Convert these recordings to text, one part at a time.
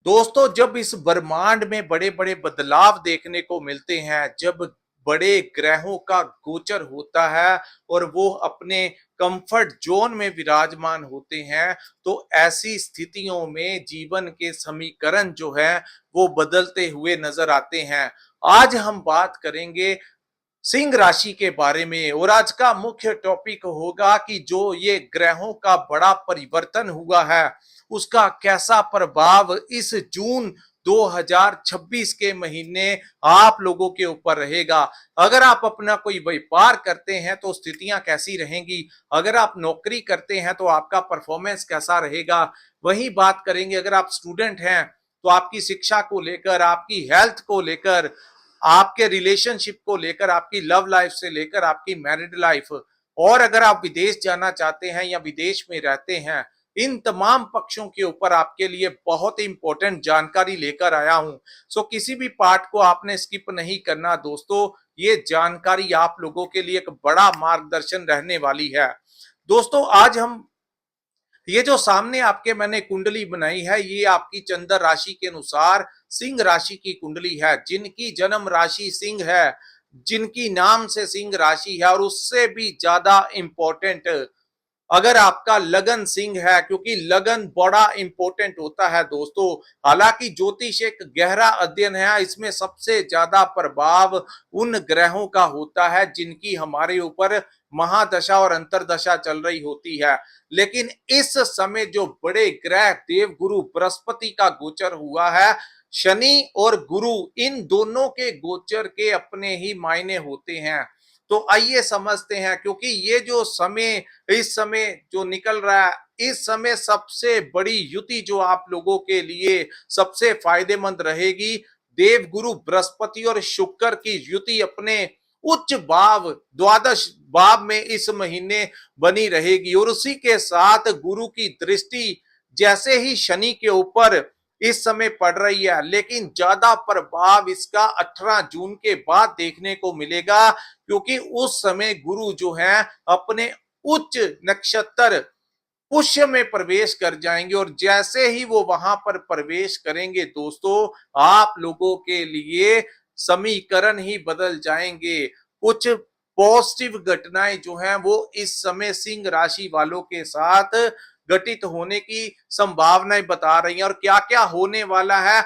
दोस्तों, जब इस ब्रह्मांड में बड़े बड़े बदलाव देखने को मिलते हैं, जब बड़े ग्रहों का गोचर होता है और वो अपने कंफर्ट जोन में विराजमान होते हैं, तो ऐसी स्थितियों में जीवन के समीकरण जो है वो बदलते हुए नजर आते हैं। आज हम बात करेंगे सिंह राशि के बारे में और आज का मुख्य टॉपिक होगा कि जो ये ग्रहों का बड़ा परिवर्तन हुआ है उसका कैसा प्रभाव इस जून 2026 के महीने आप लोगों के ऊपर रहेगा। अगर आप अपना कोई व्यापार करते हैं तो स्थितियां कैसी रहेंगी, अगर आप नौकरी करते हैं तो आपका परफॉर्मेंस कैसा रहेगा। वही बात करेंगे अगर आप स्टूडेंट हैं तो आपकी शिक्षा को लेकर, आपकी हेल्थ को लेकर, आपके रिलेशनशिप को लेकर, आपकी लव लाइफ से लेकर आपकी मैरिड लाइफ, और अगर आप विदेश जाना चाहते हैं या विदेश में रहते हैं, इन तमाम पक्षों के ऊपर आपके लिए बहुत ही इंपॉर्टेंट जानकारी लेकर आया हूं। सो किसी भी पार्ट को आपने स्किप नहीं करना दोस्तों, ये जानकारी आप लोगों के लिए एक बड़ा मार्गदर्शन रहने वाली है। दोस्तों, आज हम ये जो सामने आपके मैंने कुंडली बनाई है, ये आपकी चंद्र राशि के अनुसार सिंह राशि की कुंडली है। जिनकी जन्म राशि सिंह है, जिनकी नाम से सिंह राशि है, और उससे भी ज्यादा इंपॉर्टेंट अगर आपका लगन सिंह है, क्योंकि लगन बड़ा इंपॉर्टेंट होता है दोस्तों। हालांकि ज्योतिष एक गहरा अध्ययन है, इसमें सबसे ज्यादा प्रभाव उन ग्रहों का होता है जिनकी हमारे ऊपर महादशा और अंतरदशा चल रही होती है। लेकिन इस समय जो बड़े ग्रह देव गुरु बृहस्पति का गोचर हुआ है, शनि और गुरु, इन दोनों के गोचर के अपने ही मायने होते हैं। तो आइए समझते हैं, क्योंकि ये जो समय इस समय जो निकल रहा है, इस समय सबसे बड़ी युति जो आप लोगों के लिए सबसे फायदेमंद रहेगी, देव गुरु बृहस्पति और शुक्र की युति अपने उच्च भाव द्वादश भाव में इस महीने बनी रहेगी। और उसी के साथ गुरु की दृष्टि जैसे ही शनि के ऊपर इस समय पड़ रही है, लेकिन ज्यादा प्रभाव इसका 18 जून के बाद देखने को मिलेगा, क्योंकि उस समय गुरु जो है अपने उच्च नक्षत्र पुष्य में प्रवेश कर जाएंगे। और जैसे ही वो वहां पर प्रवेश करेंगे दोस्तों, आप लोगों के लिए समीकरण ही बदल जाएंगे। कुछ पॉजिटिव घटनाएं जो हैं वो इस समय सिंह राशि वालों के साथ घटित होने की संभावनाएं बता रही हैं। और क्या क्या होने वाला है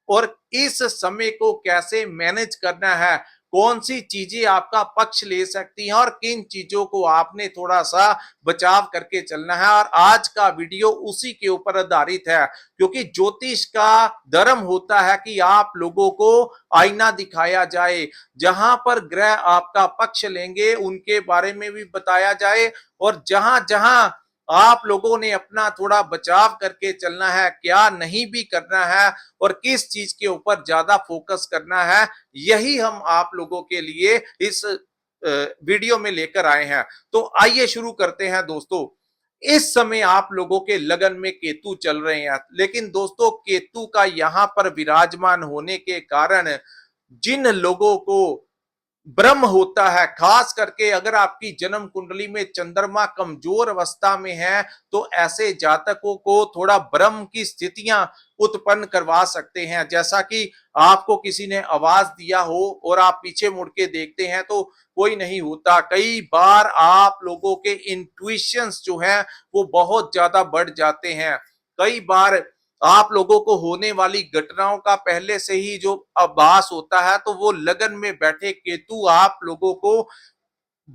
और इस समय को कैसे मैनेज करना है, कौन सी चीजें आपका पक्ष ले सकती हैं और किन चीजों को आपने थोड़ा सा बचाव करके चलना है, और आज का वीडियो उसी के ऊपर आधारित है। क्योंकि ज्योतिष का धर्म होता है कि आप लोगों को आईना दिखाया जाए, जहां पर ग्रह आपका पक्ष लेंगे उनके बारे में भी बताया जाए, और जहां जहां आप लोगों ने अपना थोड़ा बचाव करके चलना है, क्या नहीं भी करना है और किस चीज के ऊपर ज्यादा फोकस करना है, यही हम आप लोगों के लिए इस वीडियो में लेकर आए हैं। तो आइए शुरू करते हैं दोस्तों। इस समय आप लोगों के लगन में केतु चल रहे हैं, लेकिन दोस्तों केतु का यहां पर विराजमान होने के कारण जिन लोगों को ब्रह्म होता है, खास करके अगर आपकी जन्म कुंडली में चंद्रमा कमजोर अवस्था में है, तो ऐसे जातकों को थोड़ा ब्रह्म की स्थितियां उत्पन्न करवा सकते हैं। जैसा कि आपको किसी ने आवाज दिया हो और आप पीछे मुड़ के देखते हैं तो कोई नहीं होता। कई बार आप लोगों के इंट्यूशंस जो हैं वो बहुत ज्यादा बढ़ जाते हैं। कई बार आप लोगों को होने वाली घटनाओं का पहले से ही जो आभास होता है, तो वो लगन में बैठे केतु आप लोगों को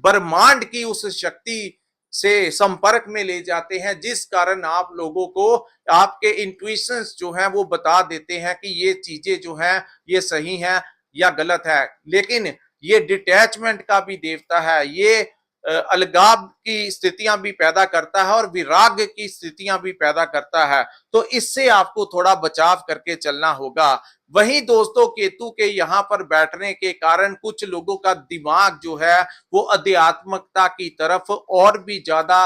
ब्रह्मांड की उस शक्ति से संपर्क में ले जाते हैं, जिस कारण आप लोगों को आपके इंट्यूशंस जो हैं वो बता देते हैं कि ये चीजें जो हैं ये सही हैं या गलत है। लेकिन ये डिटैचमेंट का भी देवता है, ये अलगाव की स्थितियां भी पैदा करता है और विराग की स्थितियां भी पैदा करता है। तो इससे आपको थोड़ा बचाव करके चलना होगा। वहीं दोस्तों केतु के यहाँ पर बैठने के कारण कुछ लोगों का दिमाग जो है वो अध्यात्मकता की तरफ और भी ज्यादा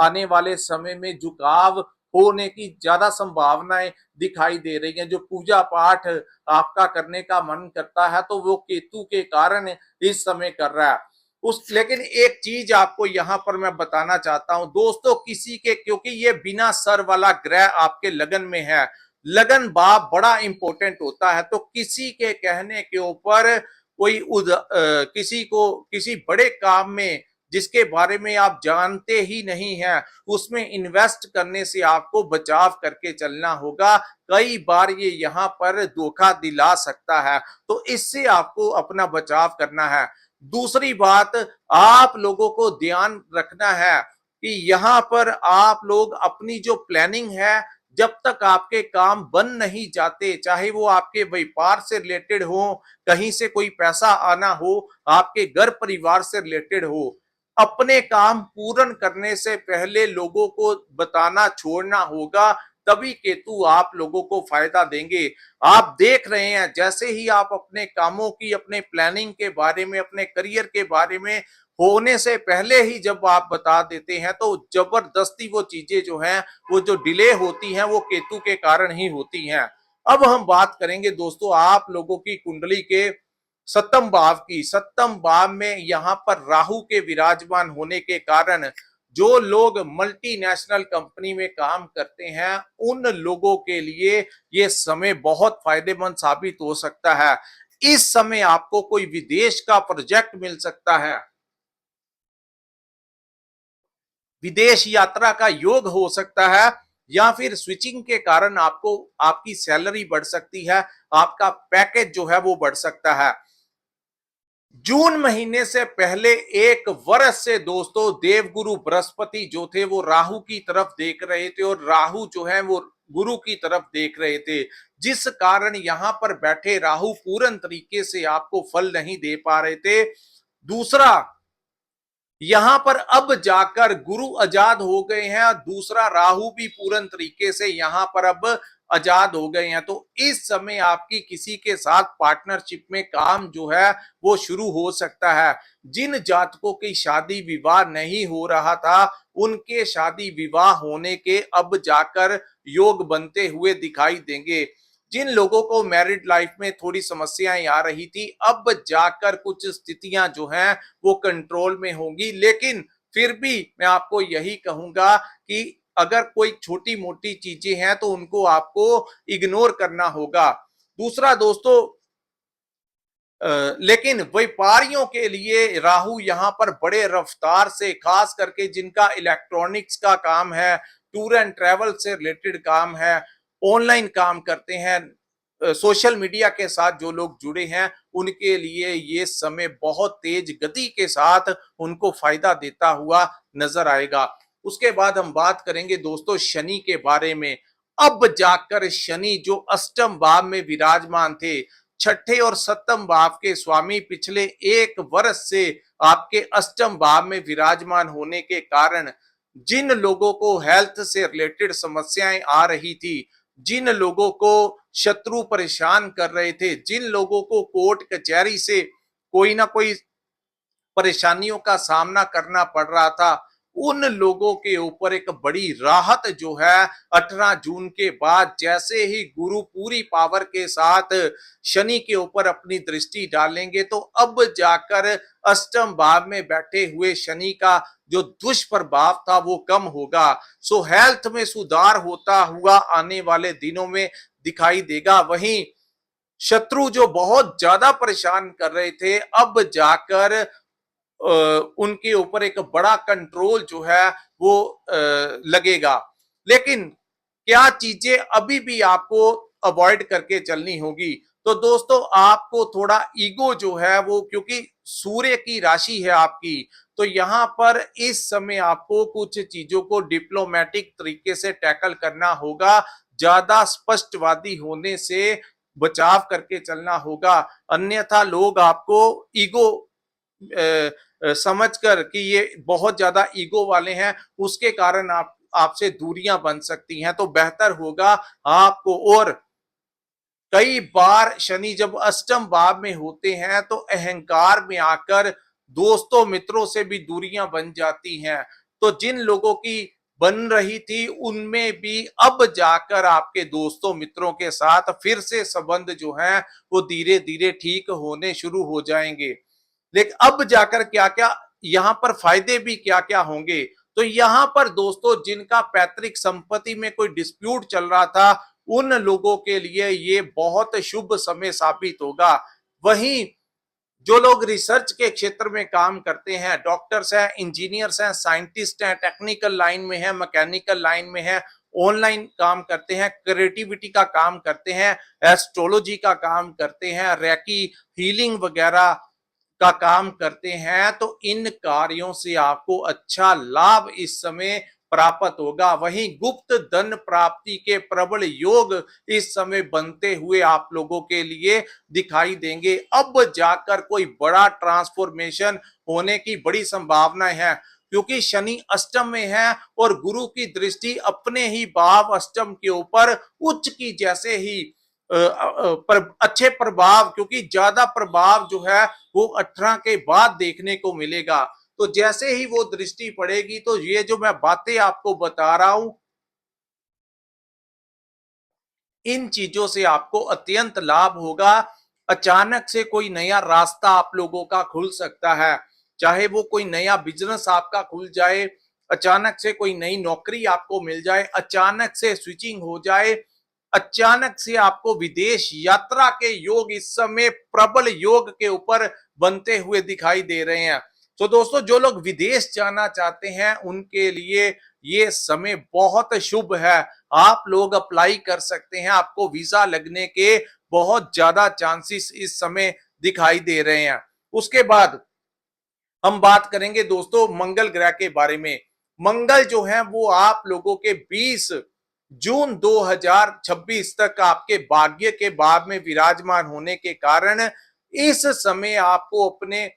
आने वाले समय में झुकाव होने की ज्यादा संभावनाएं दिखाई दे रही हैं। जो पूजा पाठ आपका करने का मन करता है, तो वो केतु के कारण इस समय कर रहा है। लेकिन एक चीज आपको यहां पर मैं बताना चाहता हूं दोस्तों, किसी के, क्योंकि ये बिना सर वाला ग्रह आपके लगन में है, लगन भाव बड़ा इंपॉर्टेंट होता है। तो किसी के कहने के ऊपर किसी को किसी बड़े काम में जिसके बारे में आप जानते ही नहीं हैं, उसमें इन्वेस्ट करने से आपको बचाव करके चलना होगा। कई बार ये यहाँ पर धोखा दिला सकता है, तो इससे आपको अपना बचाव करना है। दूसरी बात, आप लोगों को ध्यान रखना है कि यहाँ पर आप लोग अपनी जो प्लानिंग है, जब तक आपके काम बन नहीं जाते, चाहे वो आपके व्यापार से रिलेटेड हो, कहीं से कोई पैसा आना हो, आपके घर परिवार से रिलेटेड हो, अपने काम पूर्ण करने से पहले लोगों को बताना छोड़ना होगा। तभी केतु आप लोगों को फायदा देंगे। आप देख रहे हैं, जैसे ही आप अपने कामों की, अपने प्लानिंग के बारे में, अपने करियर के बारे में होने से पहले ही जब आप बता देते हैं, तो जबरदस्ती वो चीजें जो हैं, वो जो डिले होती हैं, वो केतु के कारण ही होती हैं। अब हम बात करेंगे दोस्तों आप लोगों की कुंडली के सप्तम भाव की। सप्तम भाव में यहाँ पर राहु के विराजमान होने के कारण जो लोग मल्टीनेशनल कंपनी में काम करते हैं, उन लोगों के लिए ये समय बहुत फायदेमंद साबित हो सकता है। इस समय आपको कोई विदेश का प्रोजेक्ट मिल सकता है, विदेश यात्रा का योग हो सकता है, या फिर स्विचिंग के कारण आपको आपकी सैलरी बढ़ सकती है, आपका पैकेज जो है वो बढ़ सकता है। जून महीने से पहले एक वर्ष से दोस्तों देवगुरु बृहस्पति जो थे वो राहु की तरफ देख रहे थे, और राहु जो है वो गुरु की तरफ देख रहे थे, जिस कारण यहां पर बैठे राहु पूर्ण तरीके से आपको फल नहीं दे पा रहे थे। दूसरा, यहां पर अब जाकर गुरु आजाद हो गए हैं, दूसरा राहु भी पूर्ण तरीके से यहां पर अब आजाद हो गए हैं। तो इस समय आपकी किसी के साथ पार्टनरशिप में काम जो है वो शुरू हो सकता है। जिन जातकों की शादी विवाह नहीं हो रहा था, उनके शादी विवाह होने के अब जाकर योग बनते हुए दिखाई देंगे। जिन लोगों को मैरिड लाइफ में थोड़ी समस्याएं आ रही थी, अब जाकर कुछ स्थितियां जो हैं वो कंट्रोल में होंगी। लेकिन फिर भी मैं आपको यही कहूंगा कि अगर कोई छोटी मोटी चीजें हैं तो उनको आपको इग्नोर करना होगा। दूसरा दोस्तों, लेकिन व्यापारियों के लिए राहु यहाँ पर बड़े रफ्तार से, खास करके जिनका इलेक्ट्रॉनिक्स का काम है, टूर एंड ट्रेवल से रिलेटेड काम है, ऑनलाइन काम करते हैं, सोशल मीडिया के साथ जो लोग जुड़े हैं, उनके लिए ये समय बहुत तेज गति के साथ उनको फायदा देता हुआ नजर आएगा। उसके बाद हम बात करेंगे दोस्तों शनि के बारे में। अब जाकर शनि जो अष्टम भाव में विराजमान थे, छठे और सप्तम भाव के स्वामी, पिछले एक वर्ष से आपके अष्टम भाव में विराजमान होने के कारण जिन लोगों को हेल्थ से रिलेटेड समस्याएं आ रही थी, जिन लोगों को शत्रु परेशान कर रहे थे, जिन लोगों को कोर्ट कचहरी से कोई ना कोई परेशानियों का सामना करना पड़ रहा था, उन लोगों के ऊपर एक बड़ी राहत जो है 18 जून के बाद, जैसे ही गुरु पूरी पावर के साथ शनि के ऊपर अपनी दृष्टि डालेंगे, तो अब जाकर अष्टम भाव में बैठे हुए शनि का जो दुष्प्रभाव था वो कम होगा। सो हेल्थ में सुधार होता हुआ आने वाले दिनों में दिखाई देगा। वहीं शत्रु जो बहुत ज्यादा परेशान कर रहे थे, अब जाकर उनके ऊपर एक बड़ा कंट्रोल जो है वो लगेगा। लेकिन क्या चीजें अभी भी आपको अवॉइड करके चलनी होगी, तो दोस्तों आपको थोड़ा ईगो जो है वो, क्योंकि सूर्य की राशि है आपकी, तो यहाँ पर इस समय आपको कुछ चीजों को डिप्लोमेटिक तरीके से टैकल करना होगा। ज्यादा स्पष्टवादी होने से बचाव करके चलना होगा, अन्यथा लोग आपको ईगो समझकर कि ये बहुत ज्यादा ईगो वाले हैं, उसके कारण आप आपसे दूरियां बन सकती हैं। तो बेहतर होगा आपको। और कई बार शनि जब अष्टम भाव में होते हैं तो अहंकार में आकर दोस्तों मित्रों से भी दूरियां बन जाती हैं। तो जिन लोगों की बन रही थी, उनमें भी अब जाकर आपके दोस्तों मित्रों के साथ फिर से संबंध जो है वो धीरे धीरे ठीक होने शुरू हो जाएंगे। लेकिन अब जाकर क्या क्या यहाँ पर फायदे भी क्या क्या होंगे, तो यहाँ पर दोस्तों जिनका पैतृक संपत्ति में कोई डिस्प्यूट चल रहा था, उन लोगों के लिए ये बहुत शुभ समय साबित होगा। वहीं जो लोग रिसर्च के क्षेत्र में काम करते हैं, डॉक्टर्स हैं, इंजीनियर्स हैं, साइंटिस्ट हैं, टेक्निकल लाइन में हैं, मैकेनिकल लाइन में हैं, ऑनलाइन काम करते हैं, क्रिएटिविटी का काम करते हैं, एस्ट्रोलॉजी का काम करते हैं, रेकी हीलिंग वगैरह का काम करते हैं, तो इन कार्यों से आपको अच्छा लाभ इस समय प्राप्त होगा। वहीं गुप्त धन प्राप्ति के प्रबल योग इस समय बनते हुए आप लोगों के लिए दिखाई देंगे। अब जाकर कोई बड़ा ट्रांसफॉर्मेशन होने की बड़ी संभावनाएं हैं, क्योंकि शनि अष्टम में है और गुरु की दृष्टि अपने ही भाव अष्टम के ऊपर उच्च की जैसे ही अच्छे प्रभाव, क्योंकि ज्यादा प्रभाव जो है वो 18 के बाद देखने को मिलेगा। तो जैसे ही वो दृष्टि पड़ेगी तो ये जो मैं बातें आपको बता रहा हूं, इन चीजों से आपको अत्यंत लाभ होगा। अचानक से कोई नया रास्ता आप लोगों का खुल सकता है, चाहे वो कोई नया बिजनेस आपका खुल जाए, अचानक से कोई नई नौकरी आपको मिल जाए, अचानक से स्विचिंग हो जाए, अचानक से आपको विदेश यात्रा के योग इस समय प्रबल योग के ऊपर बनते हुए दिखाई दे रहे हैं। तो दोस्तों, जो लोग विदेश जाना चाहते हैं उनके लिए ये समय बहुत शुभ है। आप लोग अप्लाई कर सकते हैं, आपको वीजा लगने के बहुत ज्यादा चांसेस इस समय दिखाई दे रहे हैं। उसके बाद हम बात करेंगे दोस्तों मंगल ग्रह के बारे में। मंगल जो है वो आप लोगों के 20 जून 2026 तक आपके भाग्य के भाव में विराजमान होने के कारण इस समय आपको अपने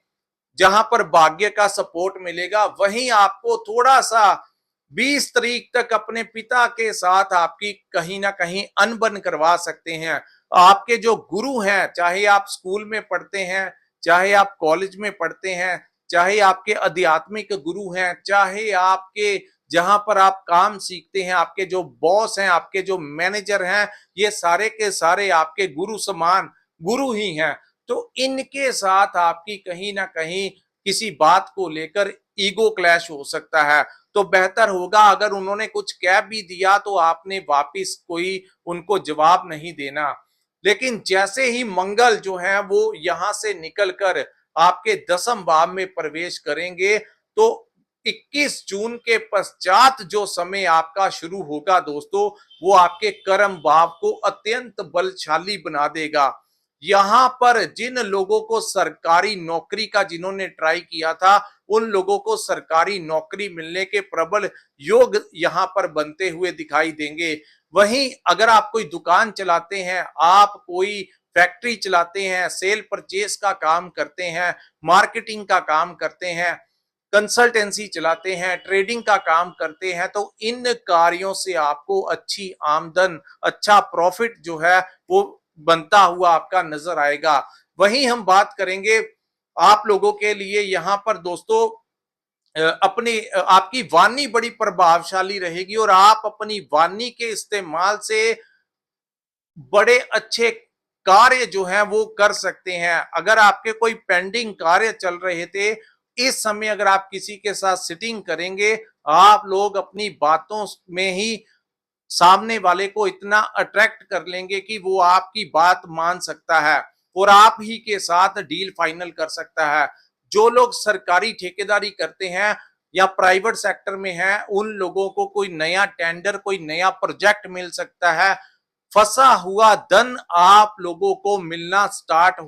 जहां पर भाग्य का सपोर्ट मिलेगा, वहीं आपको थोड़ा सा 20 तारीख तक अपने पिता के साथ आपकी कहीं ना कहीं अनबन करवा सकते हैं। आपके जो गुरु हैं, चाहे आप स्कूल में पढ़ते हैं, चाहे आप कॉलेज में पढ़ते हैं, चाहे आपके आध्यात्मिक गुरु हैं, चाहे आपके जहां पर आप काम सीखते हैं, आपके जो बॉस हैं, आपके जो मैनेजर हैं, ये सारे के सारे आपके गुरु समान गुरु ही हैं। तो इनके साथ आपकी कहीं ना कहीं किसी बात को लेकर ईगो क्लैश हो सकता है। तो बेहतर होगा अगर उन्होंने कुछ कह भी दिया तो आपने वापिस कोई उनको जवाब नहीं देना। लेकिन जैसे ही मंगल जो है वो यहां से निकलकर आपके दसम भाव में प्रवेश करेंगे, तो 21 जून के पश्चात जो समय आपका शुरू होगा दोस्तों, वो आपके कर्म भाव को अत्यंत बलशाली बना देगा। यहां पर जिन लोगों को सरकारी नौकरी का जिन्होंने ट्राई किया था, उन लोगों को सरकारी नौकरी मिलने के प्रबल योग यहां पर बनते हुए दिखाई देंगे। वहीं अगर आप कोई दुकान चलाते हैं, आप कोई फैक्ट्री चलाते हैं, सेल परचेस का काम करते हैं, मार्केटिंग का काम करते हैं, कंसल्टेंसी चलाते हैं, ट्रेडिंग का काम करते हैं, तो इन कार्यों से आपको अच्छी आमदन, अच्छा प्रॉफिट जो है वो बनता हुआ आपका नजर आएगा। वहीं हम बात करेंगे आप लोगों के लिए यहाँ पर दोस्तों, अपनी आपकी वाणी बड़ी प्रभावशाली रहेगी और आप अपनी वाणी के इस्तेमाल से बड़े अच्छे कार्य जो है वो कर सकते हैं। अगर आपके कोई पेंडिंग कार्य चल रहे थे, इस समय अगर आप किसी के साथ सिटिंग करेंगे, आप लोग अपनी बातों में ही सामने वाले को इतना अट्रैक्ट कर लेंगे कि वो आपकी बात मान सकता है और आप ही के साथ डील फाइनल कर सकता है। जो लोग सरकारी ठेकेदारी करते हैं या प्राइवेट सेक्टर में हैं, उन लोगों को कोई नया टेंडर, कोई नया प्रोजेक्ट मिल सकता है। फंसा हुआ धन आप लोगों को मिलना स्टार्ट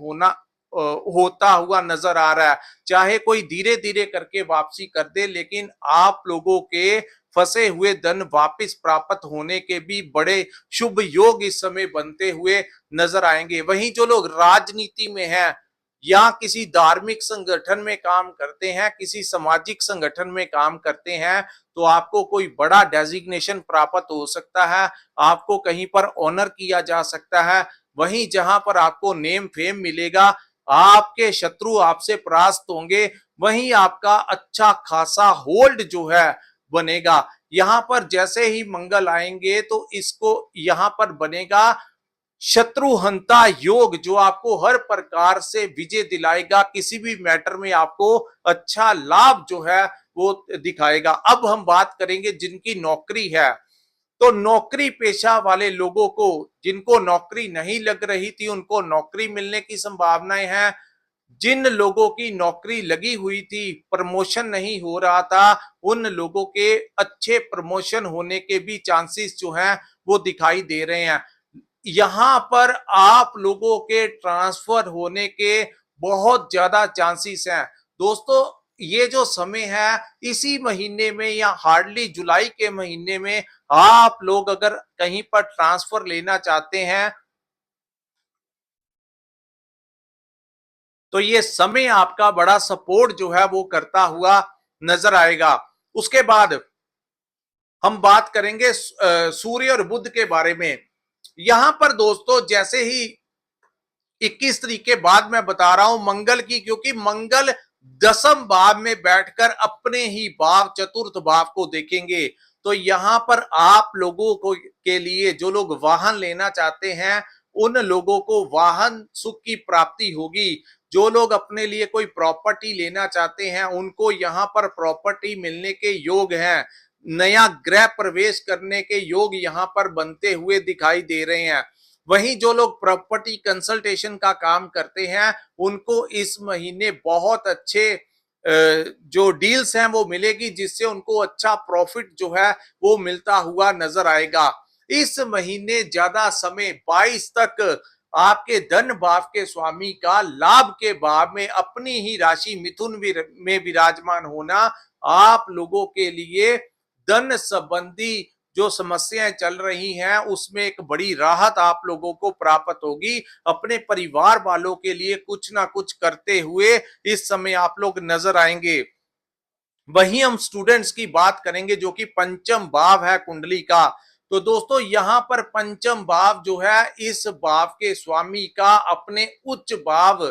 होता हुआ नजर आ रहा है। चाहे कोई धीरे धीरे करके वापसी कर दे, लेकिन आप लोगों के फंसे हुए धन वापस प्राप्त होने के भी बड़े शुभ योग इस समय बनते हुए नजर आएंगे। वहीं जो लोग राजनीति में हैं या किसी धार्मिक संगठन में काम करते हैं, किसी सामाजिक संगठन में काम करते हैं, तो आपको कोई बड़ा डेजिग्नेशन प्राप्त हो सकता है, आपको कहीं पर ऑनर किया जा सकता है। वहीं जहां पर आपको नेम फेम मिलेगा, आपके शत्रु आपसे परास्त होंगे, वहीं आपका अच्छा खासा होल्ड जो है बनेगा। यहां पर जैसे ही मंगल आएंगे तो इसको यहां पर बनेगा शत्रुहंता योग, जो आपको हर प्रकार से विजय दिलाएगा, किसी भी मैटर में आपको अच्छा लाभ जो है वो दिखाएगा। अब हम बात करेंगे जिनकी नौकरी है, तो नौकरी पेशा वाले लोगों को, जिनको नौकरी नहीं लग रही थी, उनको नौकरी मिलने की संभावनाएं हैं। जिन लोगों की नौकरी लगी हुई थी, प्रमोशन नहीं हो रहा था, उन लोगों के अच्छे प्रमोशन होने के भी चांसेस जो हैं वो दिखाई दे रहे हैं। यहां पर आप लोगों के ट्रांसफर होने के बहुत ज्यादा चांसेस हैं। दोस्तों, ये जो समय है, इसी महीने में या हार्डली जुलाई के महीने में आप लोग अगर कहीं पर ट्रांसफर लेना चाहते हैं, तो ये समय आपका बड़ा सपोर्ट जो है वो करता हुआ नजर आएगा। उसके बाद हम बात करेंगे सूर्य और बुध के बारे में। यहां पर दोस्तों, जैसे ही 21 तारीख के बाद मैं बता रहा हूं मंगल की, क्योंकि मंगल दसम भाव में बैठकर अपने ही भाव चतुर्थ भाव को देखेंगे। तो यहां पर आप लोगों को के लिए, जो लोग वाहन लेना चाहते हैं, उन लोगों को वाहन सुख की प्राप्ति होगी। जो लोग अपने लिए कोई प्रॉपर्टी लेना चाहते हैं, उनको यहां पर प्रॉपर्टी मिलने के योग हैं। नया गृह प्रवेश करने के योग यहां पर बनते हुए दिखाई दे रहे हैं। वहीं जो लोग प्रॉपर्टी कंसल्टेशन का काम करते हैं, उनको इस महीने बहुत अच्छे जो डील्स हैं वो मिलेगी, जिससे उनको अच्छा प्रॉफिट जो है वो मिलता हुआ नजर आएगा। इस महीने ज्यादा समय 22 तक आपके धन भाव के स्वामी का लाभ के भाव में अपनी ही राशि मिथुन में विराजमान होना आप लोगों के लिए धन संबंधी जो समस्याएं चल रही हैं उसमें एक बड़ी राहत आप लोगों को प्राप्त होगी। अपने परिवार वालों के लिए कुछ ना कुछ करते हुए इस समय आप लोग नजर आएंगे। वहीं हम स्टूडेंट्स की बात करेंगे, जो कि पंचम भाव है कुंडली का। तो दोस्तों, यहां पर पंचम भाव जो है, इस भाव के स्वामी का अपने उच्च भाव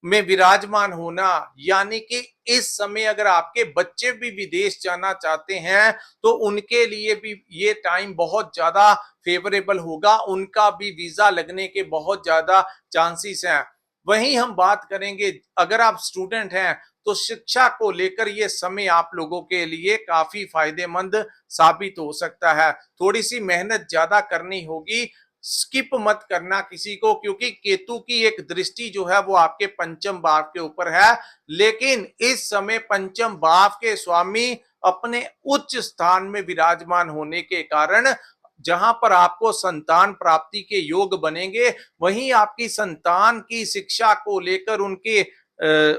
में विराजमान होना, यानी कि इस समय अगर आपके बच्चे भी विदेश जाना चाहते हैं, तो उनके लिए भी ये टाइम बहुत ज्यादा फेवरेबल होगा। उनका भी वीजा लगने के बहुत ज्यादा चांसेस हैं। वहीं हम बात करेंगे, अगर आप स्टूडेंट हैं, तो शिक्षा को लेकर ये समय आप लोगों के लिए काफी फायदेमंद साबित हो सकता है। थोड़ी सी मेहनत ज्यादा करनी होगी, स्किप मत करना किसी को, क्योंकि केतु की एक दृष्टि जो है वो आपके पंचम भाव के ऊपर है। लेकिन इस समय पंचम भाव के स्वामी अपने उच्च स्थान में विराजमान होने के कारण, जहां पर आपको संतान प्राप्ति के योग बनेंगे, वहीं आपकी संतान की शिक्षा को लेकर,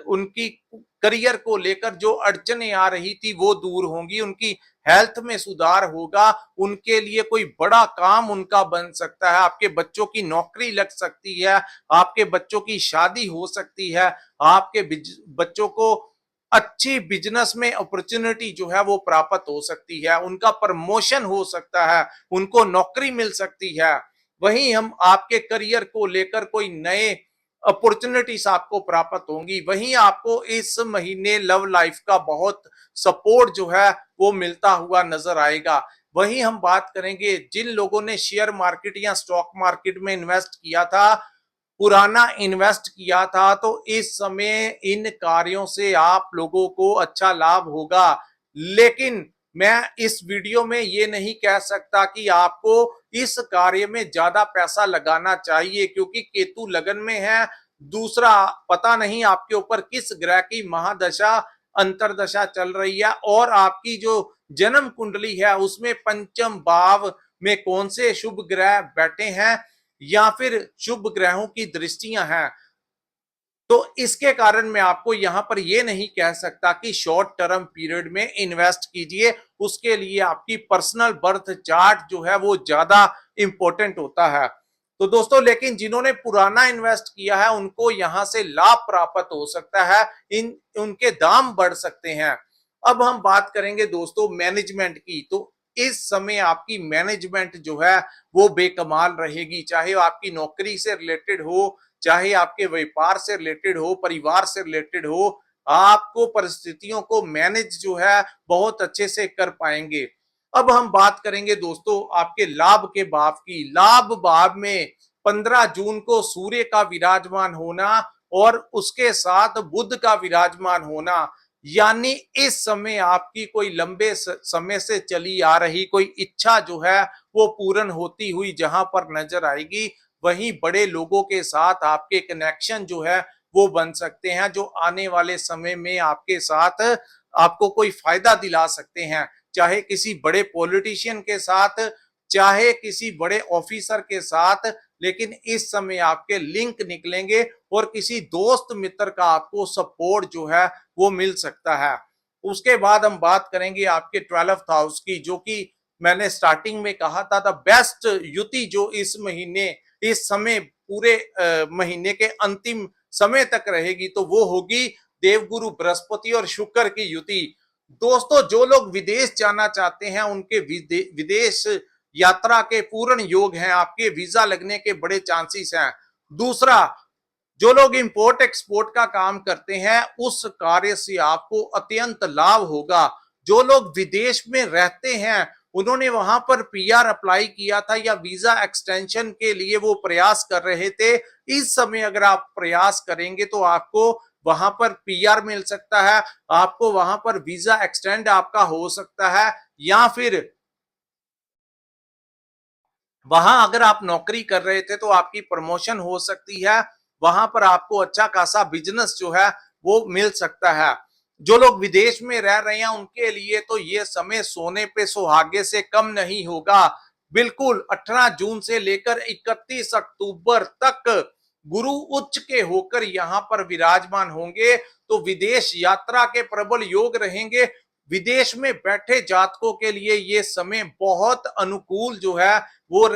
उनकी करियर को लेकर जो अड़चने आ रही थी वो दूर होंगी। उनकी हेल्थ में सुधार होगा। उनके लिए कोई बड़ा काम उनका बन सकता है। आपके बच्चों की नौकरी लग सकती है, आपके बच्चों की शादी हो सकती है, आपके बच्चों को अच्छी बिजनेस में अपॉर्चुनिटी जो है वो प्राप्त हो सकती है, उनका प्रमोशन हो सकता है, उनको नौकरी मिल सकती है। वहीं हम आपके करियर को लेकर कोई नए अपॉर्चुनिटीज आपको प्राप्त होंगी। वहीं आपको इस महीने लव लाइफ का बहुत सपोर्ट जो है वो मिलता हुआ नजर आएगा। वहीं हम बात करेंगे, जिन लोगों ने शेयर मार्केट या स्टॉक मार्केट में इन्वेस्ट किया था, पुराना इन्वेस्ट किया था, तो इस समय इन कार्यों से आप लोगों को अच्छा लाभ होगा। लेकिन मैं इस वीडियो में ये नहीं कह सकता कि आपको इस कार्य में ज्यादा पैसा लगाना चाहिए, क्योंकि केतु लगन में है। दूसरा, पता नहीं आपके ऊपर किस ग्रह की महादशा अंतरदशा चल रही है, और आपकी जो जन्म कुंडली है उसमें पंचम भाव में कौन से शुभ ग्रह बैठे हैं या फिर शुभ ग्रहों की दृष्टियां हैं। तो इसके कारण मैं आपको यहां पर यह नहीं कह सकता कि शॉर्ट टर्म पीरियड में इन्वेस्ट कीजिए। उसके लिए आपकी पर्सनल बर्थ चार्ट जो है वो ज्यादा इंपॉर्टेंट होता है। तो दोस्तों, लेकिन जिन्होंने पुराना इन्वेस्ट किया है उनको यहां से लाभ प्राप्त हो सकता है, इन उनके दाम बढ़ सकते हैं। अब हम बात करेंगे दोस्तों मैनेजमेंट की। तो इस समय आपकी मैनेजमेंट जो है वो बेकमाल रहेगी, चाहे आपकी नौकरी से रिलेटेड हो, चाहे आपके व्यापार से रिलेटेड हो, परिवार से रिलेटेड हो, आपको परिस्थितियों को मैनेज जो है बहुत अच्छे से कर पाएंगे। अब हम बात करेंगे दोस्तों आपके लाभ के भाव की। लाभ भाव में 15 जून को सूर्य का विराजमान होना और उसके साथ बुध का विराजमान होना, यानी इस समय आपकी कोई लंबे समय से चली आ रही कोई इच्छा जो है वो पूर्ण होती हुई जहां पर नजर आएगी। वहीं बड़े लोगों के साथ आपके कनेक्शन जो है वो बन सकते हैं, जो आने वाले समय में आपके साथ आपको कोई फायदा दिला सकते हैं, चाहे किसी बड़े पॉलिटिशियन के साथ, चाहे किसी बड़े ऑफिसर के साथ। लेकिन इस समय आपके लिंक निकलेंगे और किसी दोस्त मित्र का आपको सपोर्ट जो है वो मिल सकता है। उसके बाद हम बात करेंगे आपके 12th हाउस की, जो कि मैंने स्टार्टिंग में कहा था द बेस्ट युति जो इस महीने, इस समय पूरे महीने के अंतिम समय तक रहेगी, तो वो होगी देवगुरु बृहस्पति और शुक्र की युति। दोस्तों, जो लोग विदेश जाना चाहते हैं उनके विदेश यात्रा के पूर्ण योग हैं, आपके वीजा लगने के बड़े चांसेस हैं। दूसरा, जो लोग इंपोर्ट एक्सपोर्ट का काम करते हैं उस कार्य से आपको अत्यंत लाभ होगा। जो लोग विदेश में रहते हैं, उन्होंने वहां पर पीआर अप्लाई किया था या वीजा एक्सटेंशन के लिए वो प्रयास कर रहे थे, इस समय अगर आप प्रयास करेंगे तो आपको वहां पर पीआर मिल सकता है, आपको वहां पर वीजा एक्सटेंड आपका हो सकता है, या फिर वहां अगर आप नौकरी कर रहे थे तो आपकी प्रमोशन हो सकती है, वहां पर आपको अच्छा खासा बिजनेस जो है वो मिल सकता है। जो लोग विदेश में रह रहे हैं उनके लिए तो ये समय सोने पे सुहागे से कम नहीं होगा। बिल्कुल 18 जून से लेकर 31 अक्टूबर तक गुरु उच्च के होकर यहाँ पर विराजमान होंगे, तो विदेश यात्रा के प्रबल योग रहेंगे। विदेश में बैठे जातकों के लिए ये समय बहुत अनुकूल जो है वो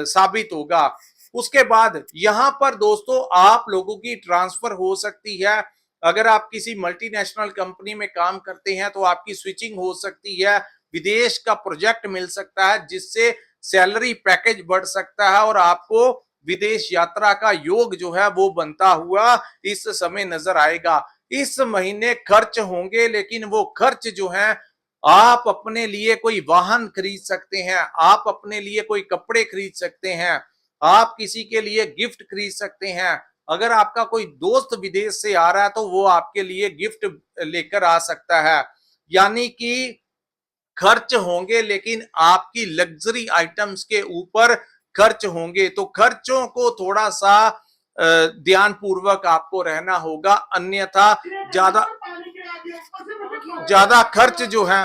साबित होगा। उसके बाद यहाँ पर दोस्तों आप लोगों की ट्रांसफर हो सकती है। अगर आप किसी मल्टीनेशनल कंपनी में काम करते हैं तो आपकी स्विचिंग हो सकती है, विदेश का प्रोजेक्ट मिल सकता है जिससे सैलरी पैकेज बढ़ सकता है और आपको विदेश यात्रा का योग जो है वो बनता हुआ इस समय नजर आएगा। इस महीने खर्च होंगे, लेकिन वो खर्च जो है, आप अपने लिए कोई वाहन खरीद सकते हैं, आप अपने लिए कोई कपड़े खरीद सकते हैं, आप किसी के लिए गिफ्ट खरीद सकते हैं। अगर आपका कोई दोस्त विदेश से आ रहा है तो वो आपके लिए गिफ्ट लेकर आ सकता है। यानी कि खर्च होंगे, लेकिन आपकी लग्जरी आइटम्स के ऊपर खर्च होंगे, तो खर्चों को थोड़ा सा ध्यान पूर्वक आपको रहना होगा, अन्यथा ज्यादा ज्यादा खर्च जो है